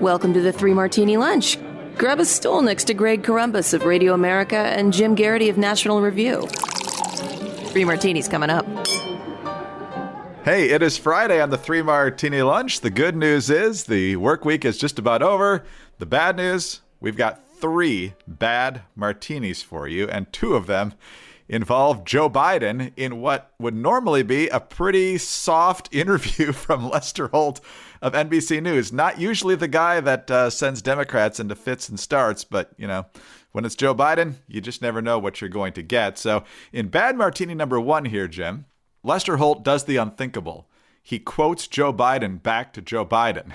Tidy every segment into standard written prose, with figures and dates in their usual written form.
Welcome to the Three Martini Lunch. Grab a stool next to Greg Columbus of Radio America and Jim Garrity of National Review. Three Martinis coming up. Hey, it is Friday on the Three Martini Lunch. The good news is the work week is just about over. The bad news, we've got 3 bad martinis for you, and 2 of them involve Joe Biden in what would normally be a pretty soft interview from Lester Holt of NBC News. Not usually the guy that sends Democrats into fits and starts, but, you know, when it's Joe Biden, you just never know what you're going to get. So in bad martini number 1 here, Jim, Lester Holt does the unthinkable. He quotes Joe Biden back to Joe Biden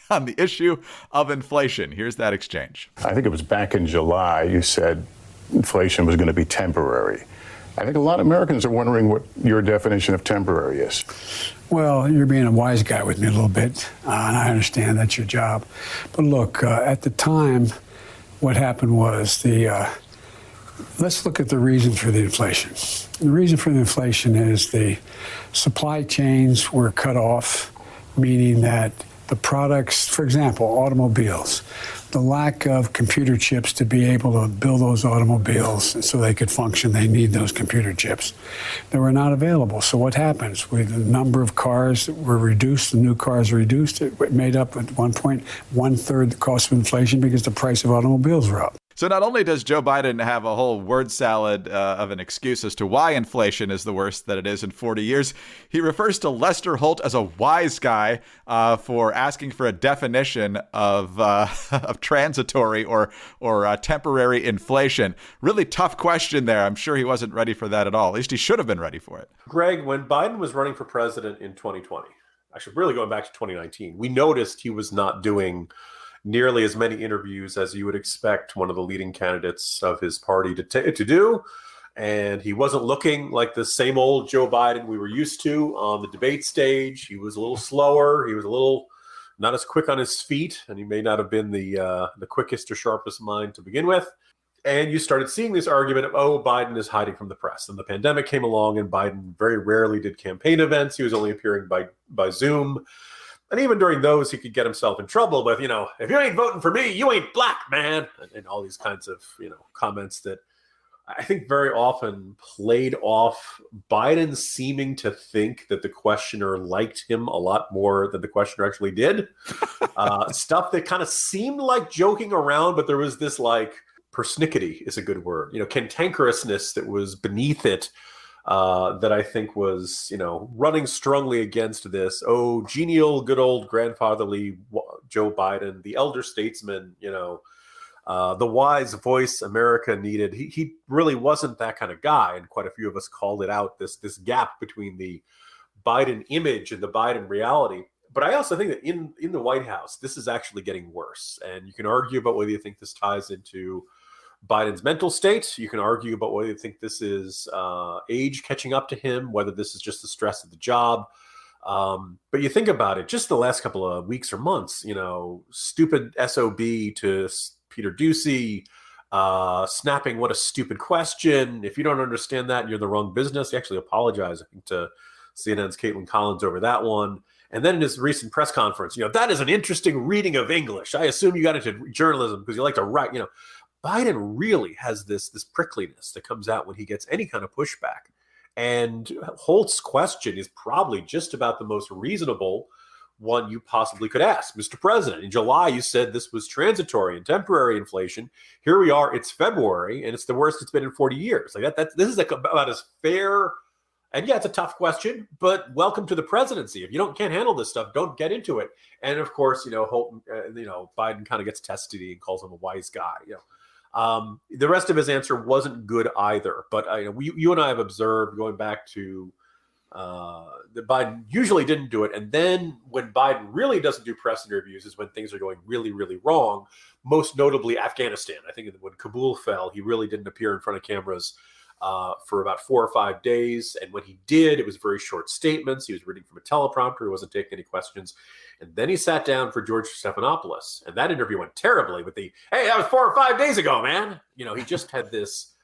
on the issue of inflation. Here's that exchange. I think it was back in July, you said inflation was going to be temporary. I think a lot of Americans are wondering what your definition of temporary is. Well, you're being a wise guy with me a little bit, and I understand that's your job. But look, at the time, what happened was let's look at the reason for the inflation. The reason for the inflation is the supply chains were cut off, meaning that the products, for example, automobiles, the lack of computer chips to be able to build those automobiles so they could function, they need those computer chips. They were not available. So what happens? The number of cars were reduced, the new cars reduced. It made up at one point 1/3 the cost of inflation because the price of automobiles were up. So not only does Joe Biden have a whole word salad of an excuse as to why inflation is the worst that it is in 40 years, he refers to Lester Holt as a wise guy for asking for a definition of transitory or temporary inflation. Really tough question there. I'm sure he wasn't ready for that at all. At least he should have been ready for it. Greg, when Biden was running for president in 2020, actually really going back to 2019, we noticed he was not doing nearly as many interviews as you would expect one of the leading candidates of his party to do. And he wasn't looking like the same old Joe Biden we were used to on the debate stage. He was a little slower. He was a little not as quick on his feet, and he may not have been the quickest or sharpest mind to begin with. And you started seeing this argument of, oh, Biden is hiding from the press. And the pandemic came along, and Biden very rarely did campaign events. He was only appearing by Zoom. And even during those, he could get himself in trouble with, if you ain't voting for me, you ain't black, man. And all these kinds of, comments that I think very often played off Biden seeming to think that the questioner liked him a lot more than the questioner actually did. Stuff that kind of seemed like joking around, but there was this persnickety is a good word, cantankerousness that was beneath it. That I think was, running strongly against this. Oh, genial, good old grandfatherly Joe Biden, the elder statesman, the wise voice America needed. He really wasn't that kind of guy. And quite a few of us called it out, this gap between the Biden image and the Biden reality. But I also think that in the White House, this is actually getting worse. And you can argue about whether you think this ties into Biden's mental state. You can argue about whether you think this is age catching up to him, whether this is just the stress of the job. But you think about it, just the last couple of weeks or months, stupid SOB to Peter Doocy, snapping, what a stupid question. If you don't understand that, you're in the wrong business. He actually apologized, I think, to CNN's Caitlin Collins over that one. And then in his recent press conference, that is an interesting reading of English. I assume you got into journalism because you like to write, Biden really has this prickliness that comes out when he gets any kind of pushback. And Holt's question is probably just about the most reasonable one you possibly could ask. Mr. President, in July, you said this was transitory and temporary inflation. Here we are, it's February, and it's the worst it's been in 40 years. This is about as fair, and yeah, it's a tough question, but welcome to the presidency. If you can't handle this stuff, don't get into it. And of course, Holt, Biden kind of gets testy and calls him a wise guy, The rest of his answer wasn't good either. But you and I have observed going back to that Biden usually didn't do it. And then when Biden really doesn't do press interviews is when things are going really, really wrong, most notably Afghanistan. I think when Kabul fell, he really didn't appear in front of cameras for about 4 or 5 days. And when he did, it was very short statements. He was reading from a teleprompter. He wasn't taking any questions. And then he sat down for George Stephanopoulos. And that interview went terribly with hey, that was 4 or 5 days ago, man. He just had this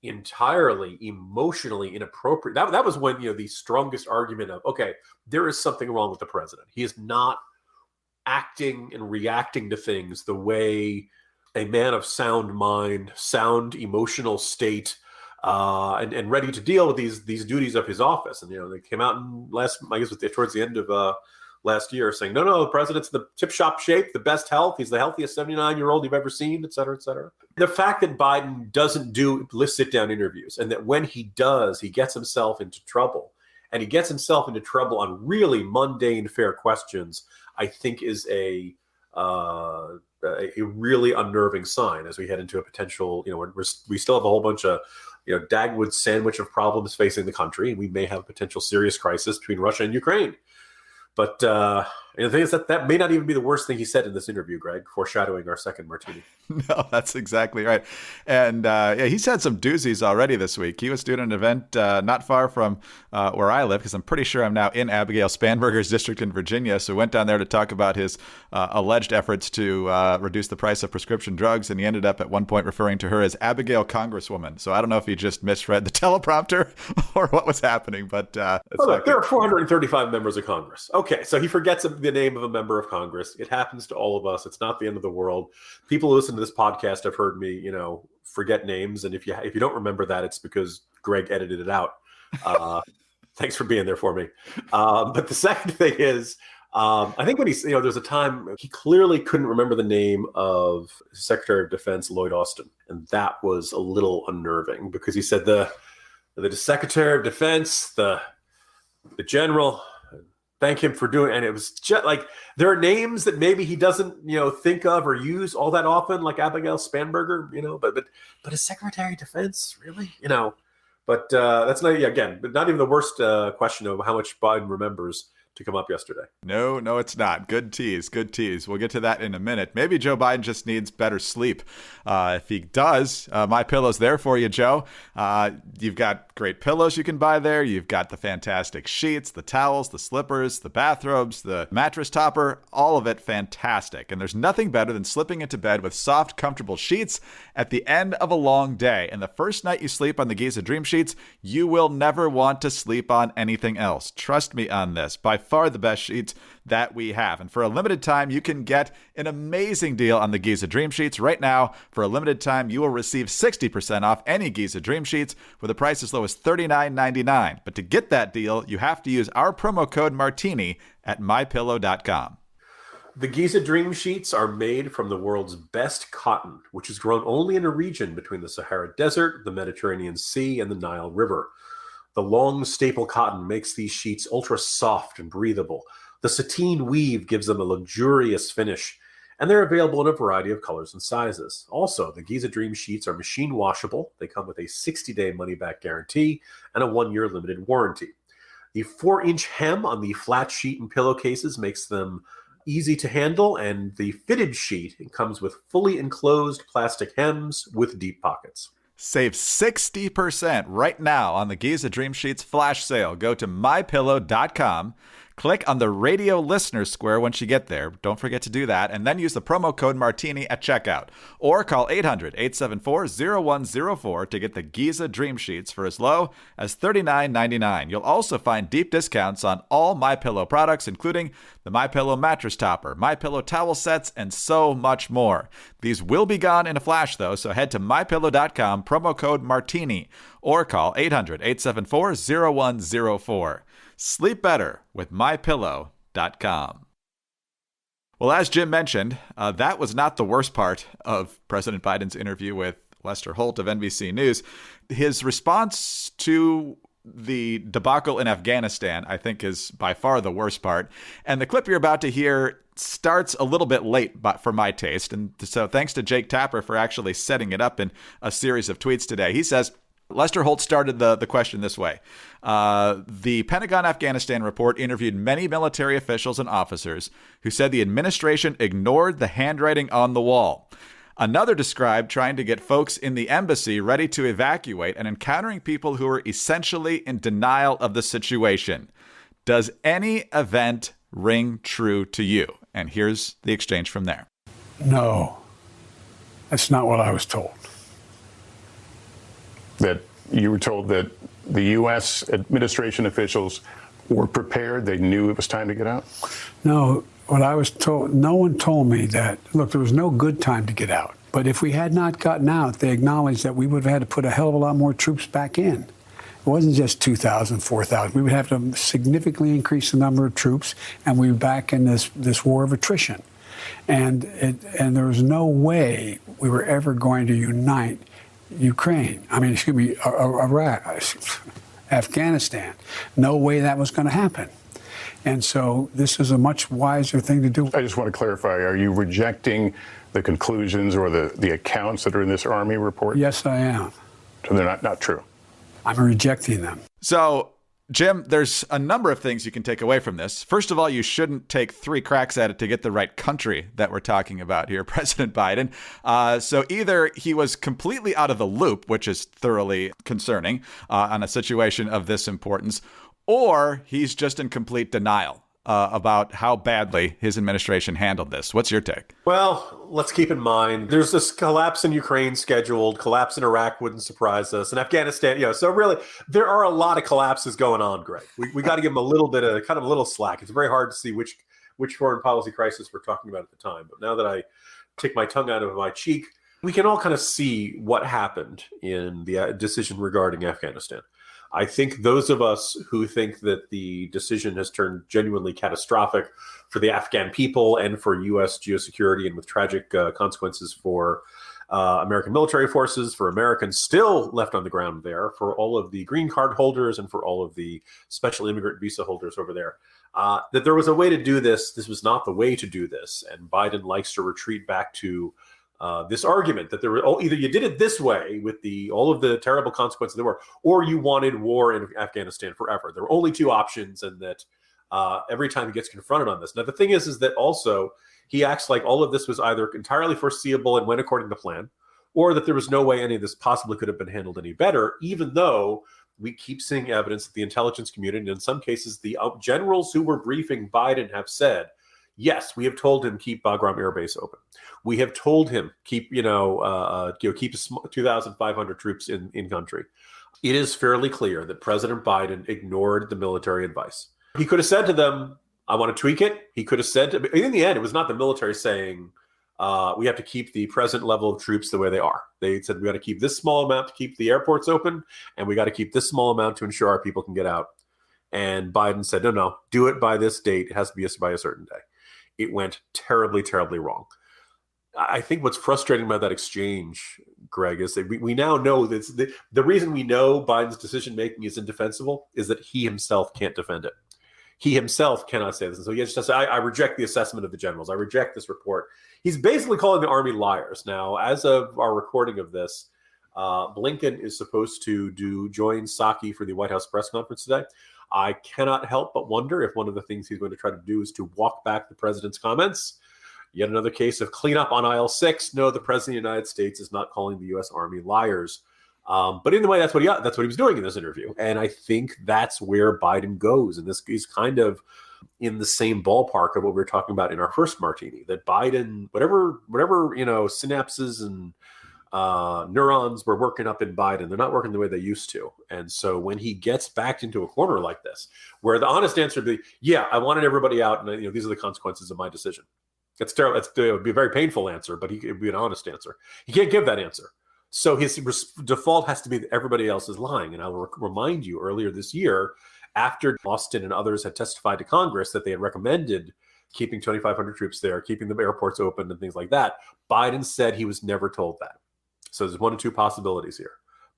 entirely emotionally inappropriate. That was when, the strongest argument of, okay, there is something wrong with the president. He is not acting and reacting to things the way a man of sound mind, sound emotional state, and ready to deal with these duties of his office. And they came out in towards the end of last year saying, no, the president's the tip-top shape, the best health. He's the healthiest 79-year-old you've ever seen, et cetera, et cetera. The fact that Biden doesn't do sit-down interviews, and that when he does, he gets himself into trouble, and he gets himself into trouble on really mundane, fair questions, I think is a really unnerving sign as we head into a potential, we still have a whole bunch of, Dagwood sandwich of problems facing the country, and we may have a potential serious crisis between Russia and Ukraine. But the thing is that may not even be the worst thing he said in this interview, Greg, foreshadowing our second martini. No, that's exactly right. And he's had some doozies already this week. He was doing an event not far from where I live, because I'm pretty sure I'm now in Abigail Spanberger's district in Virginia. So went down there to talk about his alleged efforts to reduce the price of prescription drugs. And he ended up at one point referring to her as Abigail Congresswoman. So I don't know if he just misread the teleprompter or what was happening. But there are 435 members of Congress. Okay, so he forgets the name of a member of Congress. It happens to all of us. It's not the end of the world. People who listen to this podcast have heard me, forget names. And if you don't remember that, it's because Greg edited it out. Thanks for being there for me. But the second thing is, I think when there's a time he clearly couldn't remember the name of Secretary of Defense Lloyd Austin. And that was a little unnerving because he said the Secretary of Defense, the general, thank him for doing, and it was just like there are names that maybe he doesn't, think of or use all that often, like Abigail Spanberger, but a Secretary of Defense, really, But that's not not even the worst question of how much Biden remembers to come up yesterday. No, it's not. Good tease. We'll get to that in a minute. Maybe Joe Biden just needs better sleep. If he does, My Pillow's there for you, Joe. You've got great pillows you can buy there. You've got the fantastic sheets, the towels, the slippers, the bathrobes, the mattress topper, all of it fantastic. And there's nothing better than slipping into bed with soft, comfortable sheets at the end of a long day. And the first night you sleep on the Giza Dream Sheets, you will never want to sleep on anything else. Trust me on this. By far the best sheets that we have. And for a limited time, you can get an amazing deal on the Giza Dream Sheets. Right now, for a limited time, you will receive 60% off any Giza Dream Sheets with a price as low as $39.99. But to get that deal, you have to use our promo code Martini at mypillow.com. The Giza Dream Sheets are made from the world's best cotton, which is grown only in a region between the Sahara Desert, the Mediterranean Sea, and the Nile River. The long staple cotton makes these sheets ultra soft and breathable. The sateen weave gives them a luxurious finish, and they're available in a variety of colors and sizes. Also, the Giza Dream Sheets are machine washable. They come with a 60-day money-back guarantee and a 1-year limited warranty. The 4-inch hem on the flat sheet and pillowcases makes them easy to handle, and the fitted sheet comes with fully enclosed plastic hems with deep pockets. Save 60% right now on the Giza Dream Sheets flash sale. Go to mypillow.com. Click on the radio listener square once you get there. Don't forget to do that. And then use the promo code Martini at checkout. Or call 800-874-0104 to get the Giza Dream Sheets for as low as $39.99. You'll also find deep discounts on all MyPillow products, including the MyPillow mattress topper, MyPillow towel sets, and so much more. These will be gone in a flash, though, so head to mypillow.com, promo code Martini, or call 800-874-0104. Sleep better with MyPillow.com. Well, as Jim mentioned, that was not the worst part of President Biden's interview with Lester Holt of NBC News. His response to the debacle in Afghanistan, I think, is by far the worst part. And the clip you're about to hear starts a little bit late but for my taste. And so thanks to Jake Tapper for actually setting it up in a series of tweets today. He says, Lester Holt started the question this way. The Pentagon Afghanistan report interviewed many military officials and officers who said the administration ignored the handwriting on the wall. Another described trying to get folks in the embassy ready to evacuate and encountering people who were essentially in denial of the situation. Does any event ring true to you? And here's the exchange from there. No, that's not what I was told. That you were told that the U.S. administration officials were prepared, they knew it was time to get out? No, what I was told, no one told me that, look, there was no good time to get out. But if we had not gotten out, they acknowledged that we would have had to put a hell of a lot more troops back in. It wasn't just 2,000, 4,000. We would have to significantly increase the number of troops, and we were back in this war of attrition. And there was no way we were ever going to unite Ukraine. I mean, excuse me, Iraq, Afghanistan. No way that was going to happen. And so this is a much wiser thing to do. I just want to clarify, are you rejecting the conclusions or the accounts that are in this Army report? Yes, I am. So they're not true? I'm rejecting them. So, Jim, there's a number of things you can take away from this. First of all, you shouldn't take 3 cracks at it to get the right country that we're talking about here, President Biden. So either he was completely out of the loop, which is thoroughly concerning on a situation of this importance, or he's just in complete denial about how badly his administration handled this. What's your take? Well, let's keep in mind there's this collapse in Ukraine scheduled. Collapse in Iraq wouldn't surprise us. And Afghanistan, so really there are a lot of collapses going on, Greg. We got to give him a little bit of kind of a little slack. It's very hard to see which foreign policy crisis we're talking about at the time. But now that I take my tongue out of my cheek, we can all kind of see what happened in the decision regarding Afghanistan. I think those of us who think that the decision has turned genuinely catastrophic for the Afghan people and for U.S. geosecurity and with tragic consequences for American military forces, for Americans still left on the ground there, for all of the green card holders and for all of the special immigrant visa holders over there, that there was a way to do this. This was not the way to do this. And Biden likes to retreat back to this argument that there were either you did it this way with all of the terrible consequences there were, or you wanted war in Afghanistan forever. There were only 2 options, and that every time he gets confronted on this. Now, the thing is that also he acts like all of this was either entirely foreseeable and went according to plan, or that there was no way any of this possibly could have been handled any better, even though we keep seeing evidence that the intelligence community, and in some cases the generals who were briefing Biden, have said, yes, we have told him keep Bagram Air Base open. We have told him keep 2,500 troops in country. It is fairly clear that President Biden ignored the military advice. He could have said to them, "I want to tweak it." He could have said, in the end, it was not the military saying we have to keep the present level of troops the way they are. They said we got to keep this small amount to keep the airports open, and we got to keep this small amount to ensure our people can get out. And Biden said, no, do it by this date. It has to be by a certain day. It went terribly, terribly wrong. I think what's frustrating about that exchange, Greg, is that we now know that the reason we know Biden's decision-making is indefensible is that he himself can't defend it. He himself cannot say this. And so he has to say, I reject the assessment of the generals. I reject this report. He's basically calling the Army liars. Now, as of our recording of this, Blinken is supposed to join Psaki for the White House press conference today. I cannot help but wonder if one of the things he's going to try to do is to walk back the president's comments. Yet another case of cleanup on aisle 6. No, the president of the United States is not calling the U.S. Army liars. But in the way, that's what he was doing in this interview. And I think that's where Biden goes. And this is kind of in the same ballpark of what we were talking about in our first martini, that Biden, whatever synapses and neurons were working up in Biden, they're not working the way they used to. And so when he gets backed into a corner like this, where the honest answer would be, yeah, I wanted everybody out, and these are the consequences of my decision. It's terrible. It would be a very painful answer, but it would be an honest answer. He can't give that answer. So his default has to be that everybody else is lying. And I'll remind you, earlier this year, after Austin and others had testified to Congress that they had recommended keeping 2,500 troops there, keeping the airports open and things like that, Biden said he was never told that. So there's 1 of 2 possibilities here.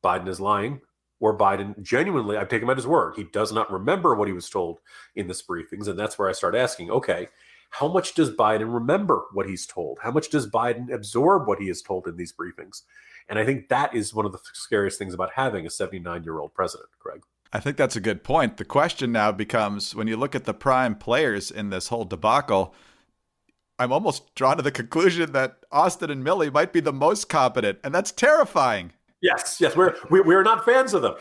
Biden is lying, or Biden genuinely, I've taken him at his word, he does not remember what he was told in this briefings. And that's where I start asking, okay, how much does Biden remember what he's told? How much does Biden absorb what he is told in these briefings? And I think that is one of the scariest things about having a 79-year-old president, Greg. I think that's a good point. The question now becomes, when you look at the prime players in this whole debacle, I'm almost drawn to the conclusion that Austin and Milley might be the most competent, and that's terrifying. Yes, we're not fans of them.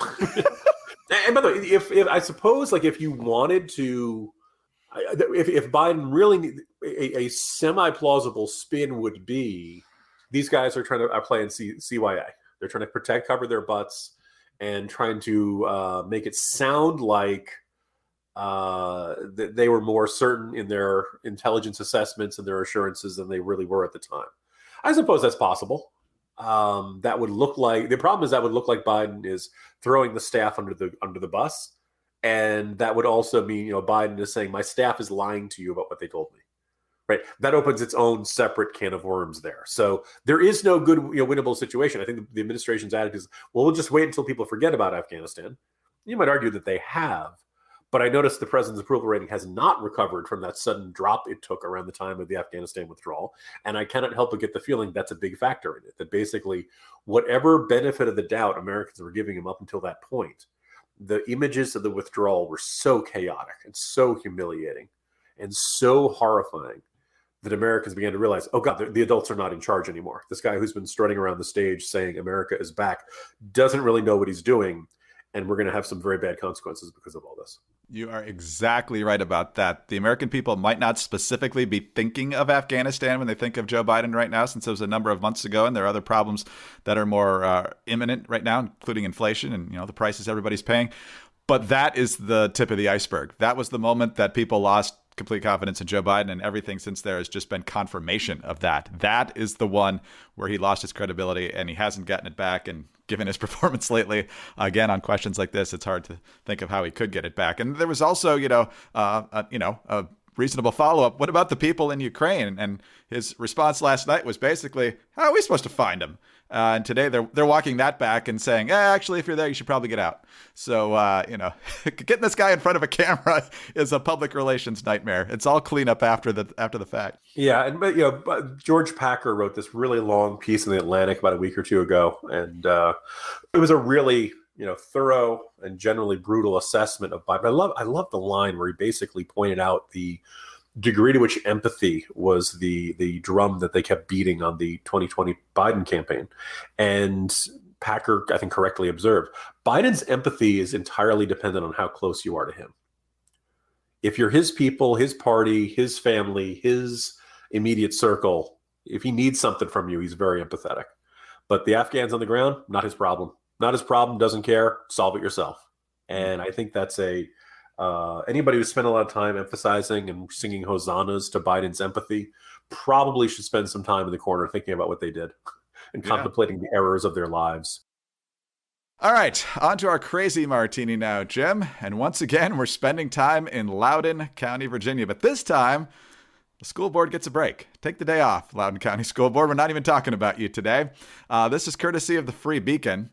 And by the way, if I suppose, like, if you wanted to, if Biden really a semi-plausible spin would be, these guys are playing CYA. They're trying to cover their butts and trying to make it sound like They were more certain in their intelligence assessments and their assurances than they really were at the time. I suppose that's possible. That would look like, the problem is that would look like Biden is throwing the staff under the bus, and that would also mean, Biden is saying my staff is lying to you about what they told me. Right, that opens its own separate can of worms there. So there is no good, winnable situation. I think the administration's attitude is, well, we'll just wait until people forget about Afghanistan. You might argue that they have, but I noticed the president's approval rating has not recovered from that sudden drop it took around the time of the Afghanistan withdrawal. And I cannot help but get the feeling that's a big factor in it, that basically whatever benefit of the doubt Americans were giving him up until that point, the images of the withdrawal were so chaotic and so humiliating and so horrifying that Americans began to realize, oh God, the adults are not in charge anymore. This guy who's been strutting around the stage saying America is back doesn't really know what he's doing. And we're going to have some very bad consequences because of all this. You are exactly right about that. The American people might not specifically be thinking of Afghanistan when they think of Joe Biden right now, since it was a number of months ago, and there are other problems that are more imminent right now, including inflation and the prices everybody's paying. But that is the tip of the iceberg. That was the moment that people lost complete confidence in Joe Biden, and everything since there has just been confirmation of that. That is the one where he lost his credibility, and he hasn't gotten it back. And given his performance lately, again, on questions like this, it's hard to think of how he could get it back. And there was also, a reasonable follow-up. What about the people in Ukraine? And his response last night was basically, how are we supposed to find them? And today they're walking that back and saying, actually, if you're there, you should probably get out. So, getting this guy in front of a camera is a public relations nightmare. It's all cleanup after the fact. Yeah, but George Packer wrote this really long piece in the Atlantic about a week or two ago, and it was a really thorough and generally brutal assessment of Biden. I love the line where he basically pointed out the degree to which empathy was the drum that they kept beating on the 2020 Biden campaign. And Packer, I think, correctly observed, Biden's empathy is entirely dependent on how close you are to him. If you're his people, his party, his family, his immediate circle, if he needs something from you, he's very empathetic. But the Afghans on the ground, not his problem. Not his problem, doesn't care, solve it yourself. And I think that's anybody who spent a lot of time emphasizing and singing hosannas to Biden's empathy probably should spend some time in the corner thinking about what they did and contemplating the errors of their lives. All right, on to our crazy martini now, Jim. And once again, we're spending time in Loudoun County, Virginia. But this time, the school board gets a break. Take the day off, Loudoun County School Board. We're not even talking about you today. This is courtesy of the Free Beacon.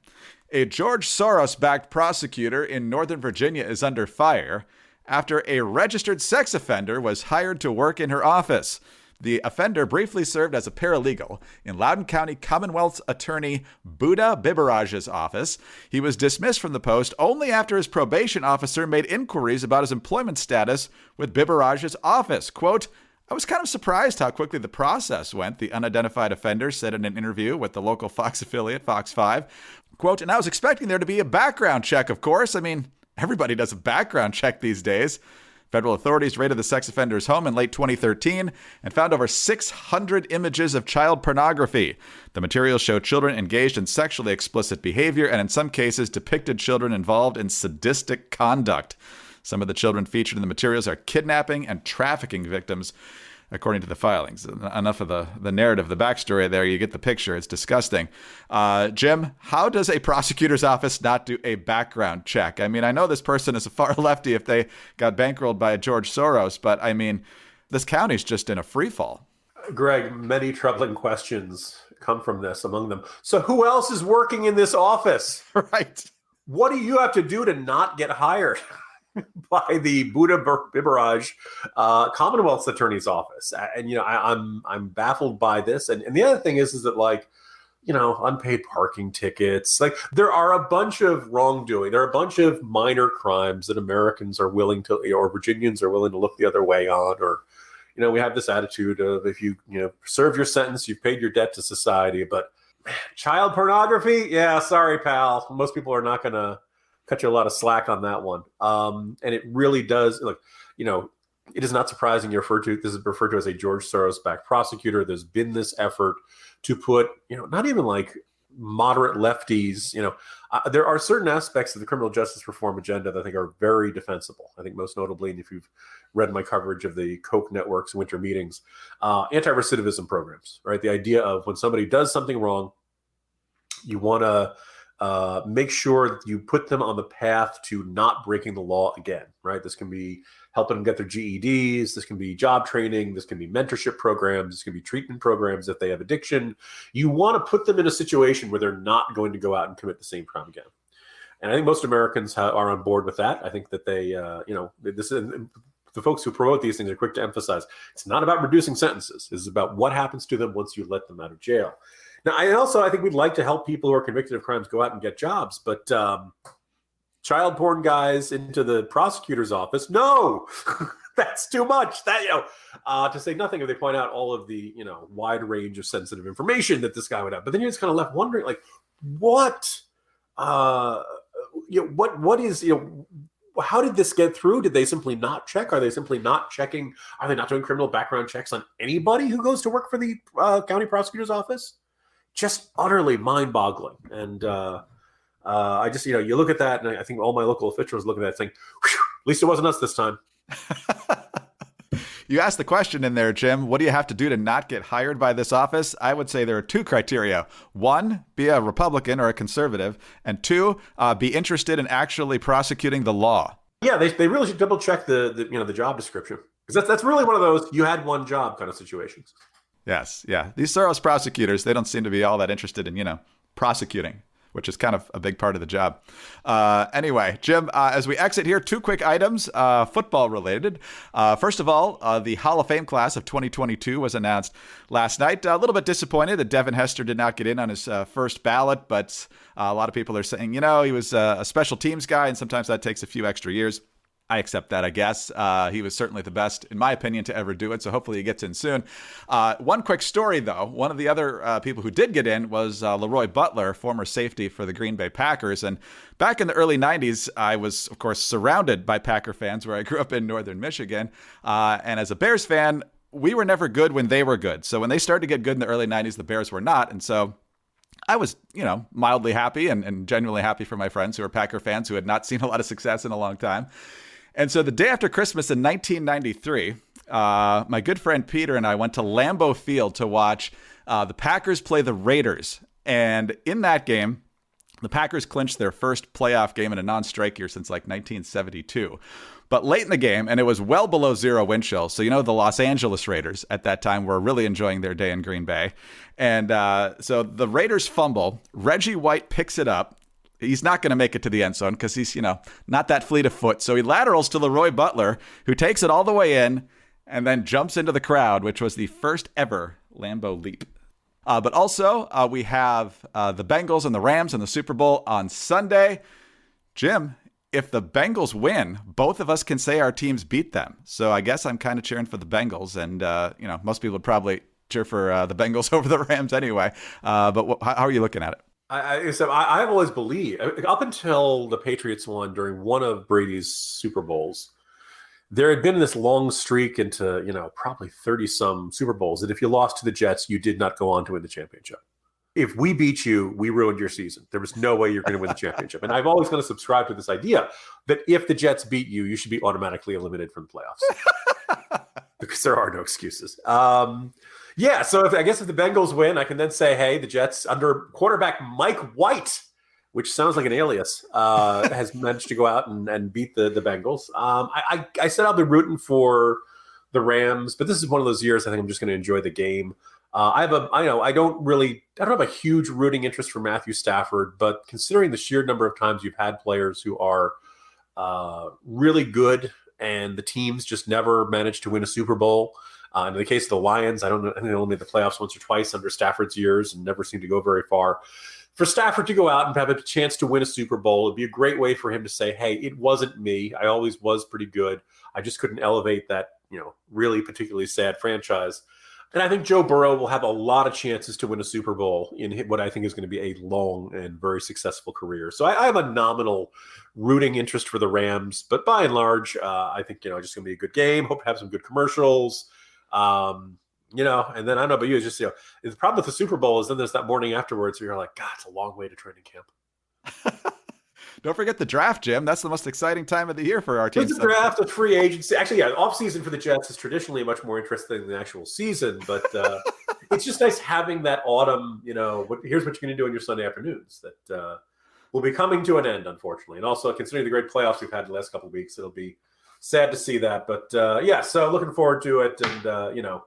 A George Soros-backed prosecutor in Northern Virginia is under fire after a registered sex offender was hired to work in her office. The offender briefly served as a paralegal in Loudoun County Commonwealth's attorney Buddha Biberaj's office. He was dismissed from the post only after his probation officer made inquiries about his employment status with Biberaj's office. Quote, I was kind of surprised how quickly the process went, the unidentified offender said in an interview with the local Fox affiliate, Fox 5. Quote, and I was expecting there to be a background check, of course. I mean, everybody does a background check these days. Federal authorities raided the sex offender's home in late 2013 and found over 600 images of child pornography. The materials show children engaged in sexually explicit behavior and in some cases depicted children involved in sadistic conduct. Some of the children featured in the materials are kidnapping and trafficking victims, according to the filings. Enough of the narrative, the backstory there. You get the picture. It's disgusting. Jim, how does a prosecutor's office not do a background check? I mean, I know this person is a far lefty if they got bankrolled by George Soros, but I mean, this county's just in a free fall. Greg, many troubling questions come from this, among them. So who else is working in this office? Right. What do you have to do to not get hired by the Buddha Biberaj Commonwealth's attorney's office? And I'm baffled by this. And the other thing is that, like, unpaid parking tickets, like, there are a bunch of wrongdoing. There are a bunch of minor crimes that Americans are willing to, or Virginians are willing to look the other way on. Or, we have this attitude of, if you serve your sentence, you've paid your debt to society. But child pornography, yeah, sorry, pal. Most people are not going to cut you a lot of slack on that one. And it really does, it is not surprising this is referred to as a George Soros-backed prosecutor. There's been this effort to put, not even like moderate lefties, there are certain aspects of the criminal justice reform agenda that I think are very defensible. I think most notably, and if you've read my coverage of the Koch network's winter meetings, anti-recidivism programs, right? The idea of when somebody does something wrong, you want to make sure that you put them on the path to not breaking the law again, right? This can be helping them get their GEDs. This can be job training. This can be mentorship programs. This can be treatment programs if they have addiction. You want to put them in a situation where they're not going to go out and commit the same crime again. And I think most Americans are on board with that. I think that they, the folks who promote these things are quick to emphasize it's not about reducing sentences. It's about what happens to them once you let them out of jail. Now, I think we'd like to help people who are convicted of crimes go out and get jobs, but child porn guys into the prosecutor's office, no, that's too much. To say nothing if they point out all of the wide range of sensitive information that this guy would have. But then you're just kind of left wondering, like, what is how did this get through? Did they simply not check? Are they simply not checking? Are they not doing criminal background checks on anybody who goes to work for the county prosecutor's office? Just utterly mind-boggling. And I just, you look at that, and I think all my local officials look at that saying, at least it wasn't us this time. You asked the question in there, Jim, what do you have to do to not get hired by this office? I would say there are two criteria. One, be a Republican or a conservative. And two, be interested in actually prosecuting the law. Yeah, they really should double check the job description. Because that's really one of those you had one job kind of situations. Yes, yeah. These Soros prosecutors, they don't seem to be all that interested in, prosecuting, which is kind of a big part of the job. Anyway, Jim, as we exit here, two quick items, football related. First of all, the Hall of Fame class of 2022 was announced last night. A little bit disappointed that Devin Hester did not get in on his first ballot, but a lot of people are saying, he was a special teams guy, and sometimes that takes a few extra years. I accept that, I guess. He was certainly the best, in my opinion, to ever do it, so hopefully he gets in soon. One quick story, though. One of the other people who did get in was Leroy Butler, former safety for the Green Bay Packers. And back in the early 90s, I was, of course, surrounded by Packer fans where I grew up in northern Michigan. And as a Bears fan, we were never good when they were good. So when they started to get good in the early 90s, the Bears were not. And so I was, mildly happy and genuinely happy for my friends who are Packer fans who had not seen a lot of success in a long time. And so the day after Christmas in 1993, my good friend Peter and I went to Lambeau Field to watch the Packers play the Raiders. And in that game, the Packers clinched their first playoff game in a non-strike year since like 1972. But late in the game, and it was well below zero wind chill, so the Los Angeles Raiders at that time were really enjoying their day in Green Bay. And so the Raiders fumble, Reggie White picks it up. He's not going to make it to the end zone because he's, not that fleet of foot. So he laterals to Leroy Butler, who takes it all the way in and then jumps into the crowd, which was the first ever Lambeau leap. But also, we have the Bengals and the Rams in the Super Bowl on Sunday. Jim, if the Bengals win, both of us can say our teams beat them. So I guess I'm kind of cheering for the Bengals. And, most people would probably cheer for the Bengals over the Rams anyway. But how are you looking at it? I've always believed, up until the Patriots won during one of Brady's Super Bowls, there had been this long streak into, probably 30-some Super Bowls that if you lost to the Jets, you did not go on to win the championship. If we beat you, we ruined your season. There was no way you're going to win the championship. And I've always kind of subscribed to this idea that if the Jets beat you, you should be automatically eliminated from the playoffs. Because there are no excuses. Yeah, so if the Bengals win, I can then say, hey, the Jets under quarterback Mike White, which sounds like an alias, has managed to go out and beat the Bengals. I said I'll be rooting for the Rams, but this is one of those years I think I'm just going to enjoy the game. I don't have a huge rooting interest for Matthew Stafford, but considering the sheer number of times you've had players who are really good and the teams just never managed to win a Super Bowl. In the case of the Lions, I think they only made the playoffs once or twice under Stafford's years and never seemed to go very far. For Stafford to go out and have a chance to win a Super Bowl, it'd be a great way for him to say, hey, it wasn't me. I always was pretty good. I just couldn't elevate that, really particularly sad franchise. And I think Joe Burrow will have a lot of chances to win a Super Bowl in what I think is going to be a long and very successful career. So I have a nominal rooting interest for the Rams, but by and large, I think, just going to be a good game. Hope to have some good commercials. And then I don't know about you, it's just, the problem with the Super Bowl is then there's that morning afterwards where you're like, God, it's a long way to training camp. Don't forget the draft, Jim. That's the most exciting time of the year for our teams. The draft, the free agency. Actually, off season for the Jets is traditionally much more interesting than the actual season, but it's just nice having that autumn, here's what you're going to do on your Sunday afternoons that will be coming to an end, unfortunately. And also, considering the great playoffs we've had the last couple of weeks, it'll be sad to see that. But so looking forward to it. And,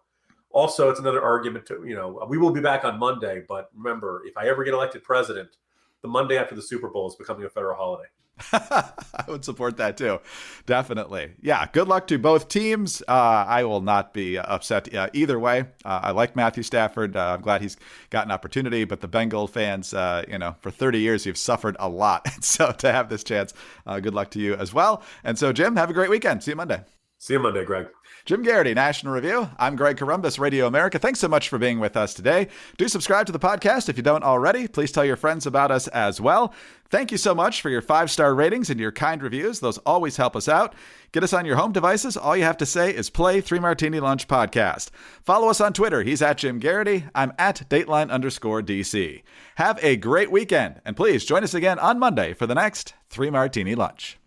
also, it's another argument to, we will be back on Monday. But remember, if I ever get elected president, the Monday after the Super Bowl is becoming a federal holiday. I would support that too. Definitely. Yeah. Good luck to both teams. I will not be upset either way. I like Matthew Stafford. I'm glad he's got an opportunity, but the Bengal fans, for 30 years, you've suffered a lot. So to have this chance, good luck to you as well. And so, Jim, have a great weekend. See you Monday. See you Monday, Greg. Jim Garrity, National Review. I'm Greg Corombos, Radio America. Thanks so much for being with us today. Do subscribe to the podcast if you don't already. Please tell your friends about us as well. Thank you so much for your 5-star ratings and your kind reviews. Those always help us out. Get us on your home devices. All you have to say is play 3 Martini Lunch Podcast. Follow us on Twitter. He's at Jim Garrity. I'm at Dateline_DC. Have a great weekend. And please join us again on Monday for the next 3 Martini Lunch.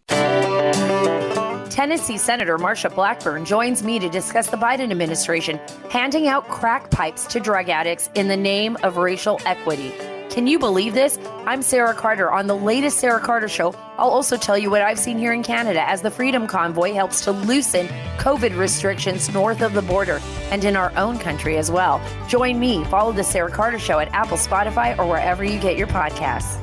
Tennessee Senator Marsha Blackburn joins me to discuss the Biden administration handing out crack pipes to drug addicts in the name of racial equity. Can you believe this? I'm Sarah Carter. On the latest Sarah Carter Show, I'll also tell you what I've seen here in Canada as the Freedom Convoy helps to loosen COVID restrictions north of the border and in our own country as well. Join me. Follow the Sarah Carter Show at Apple, Spotify, or wherever you get your podcasts.